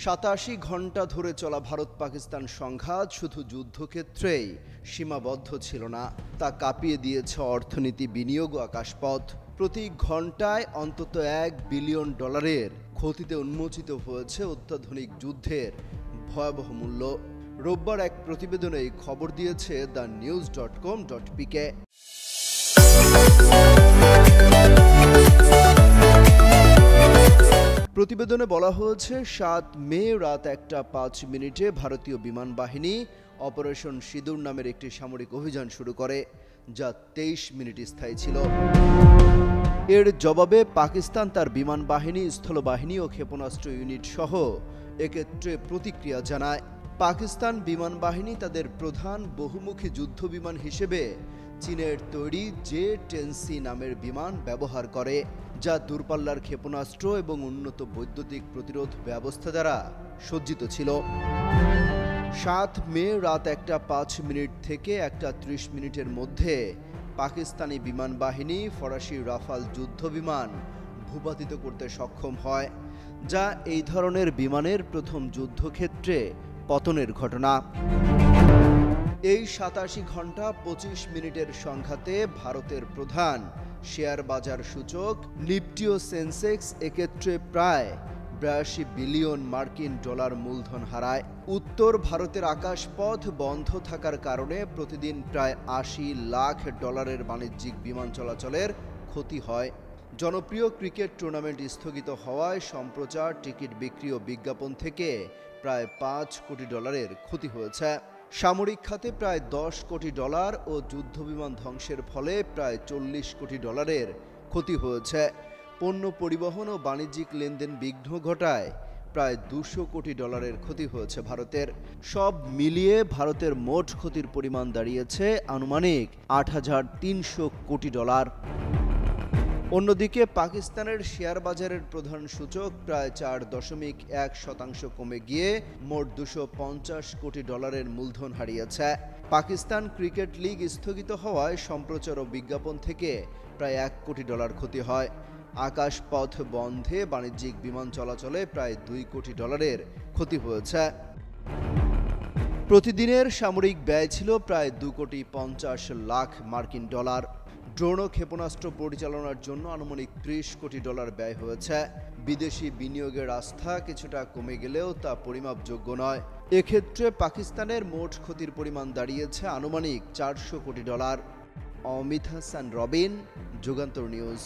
87 ঘন্টা ধরে চলা ভারত পাকিস্তান সংঘাত শুধু যুদ্ধক্ষেত্রেই সীমাবদ্ধ ছিল না, তা কাঁপিয়ে দিয়েছে অর্থনীতি, বিনিয়োগ ও আকাশপথ। প্রতি ঘন্টায় অন্তত $1 বিলিয়ন ক্ষতিতে উন্মোচিত হয়েছে অত্যাধুনিক যুদ্ধের ভয়াবহ মূল্য। রোববার এক প্রতিবেদনে এই খবর দিয়েছে thenews.com.pk। প্রতিবেদনে বলা হয়েছে 7 মে রাত 1:05 ভারতীয় বিমান বাহিনী অপারেশন সিঁদুর নামের একটি সামরিক অভিযান শুরু করে, যা 23 মিনিট স্থায়ী ছিল। এর জবাবে পাকিস্তান তার বিমান বাহিনী, স্থলবাহিনী ও ক্ষেপণাস্ত্র ইউনিট সহ এক্ষেত্রে প্রতিক্রিয়া জানায়। পাকিস্তান বিমান বাহিনী তাদের প্রধান বহুমুখী যুদ্ধ বিমান হিসেবে চীনের তৈরি J-10C নামের বিমান ব্যবহার করে, যা দূরপাল্লার ক্ষেপণাস্ত্র এবং উন্নত বৈদ্যুতিক প্রতিরোধ ব্যবস্থা দ্বারা সজ্জিত ছিল। 7 মে রাত 1:05 থেকে 1:30 মধ্যে পাকিস্তানি বিমান বাহিনী ফরাসি রাফাল যুদ্ধ বিমান ভূপাতিত করতে সক্ষম হয়, যা এই ধরনের বিমানের প্রথম যুদ্ধক্ষেত্রে পতনের ঘটনা। এই 87 ঘন্টা 25 মিনিটের সংঘাতে ভারতের প্রধান শেয়ার বাজার সূচক নিফটি ও সেন্সেক্স এক্ষেত্রে প্রায় $82 বিলিয়ন মূলধন হারায়। উত্তর ভারতের আকাশপথ বন্ধ থাকার কারণে প্রতিদিন প্রায় $80 লাখ বাণিজ্যিক বিমান চলাচলের ক্ষতি হয়। জনপ্রিয় ক্রিকেট টুর্নামেন্ট স্থগিত হওয়ায় সম্প্রচার, টিকিট বিক্রি ও বিজ্ঞাপন থেকে প্রায় $5 কোটি ক্ষতি হয়েছে। সামরিক খাতে প্রায় $10 কোটি ও যুদ্ধবিমান ধ্বংসের ফলে প্রায় $40 কোটি ক্ষতি হয়েছে। পণ্য পরিবহন ও বাণিজ্যিক লেনদেন বিঘ্ন ঘটায় প্রায় $200 কোটি ক্ষতি হয়েছে ভারতের। সব মিলিয়ে ভারতের মোট ক্ষতির পরিমাণ দাঁড়িয়েছে আনুমানিক $8,300 কোটি। অন্যদিকে পাকিস্তানের শেয়ার বাজারের প্রধান সূচক প্রায় 4.1% কমে গিয়ে মোট $250 কোটি মূলধন হারিয়েছে। পাকিস্তান ক্রিকেট লিগ স্থগিত হওয়ায় সম্প্রচার ও বিজ্ঞাপন থেকে প্রায় $1 কোটি ক্ষতি হয়। আকাশপথ বন্ধে বাণিজ্যিক বিমান চলাচলে প্রায় $2 কোটি ক্ষতি হয়েছে। প্রতিদিনের সামরিক ব্যয় ছিল প্রায় $2.50 লাখ। ড্রোন ও ক্ষেপণাস্ত্র পরিচালনার জন্য আনুমানিক $30 কোটি ব্যয় হয়েছে। বিদেশি বিনিয়োগের আস্থা কিছুটা কমে গেলেও তা পরিমাপযোগ্য নয়। এক্ষেত্রে পাকিস্তানের মোট ক্ষতির পরিমাণ দাঁড়িয়েছে আনুমানিক $400 কোটি। অমিত হাসান রবিন, যুগান্তর নিউজ।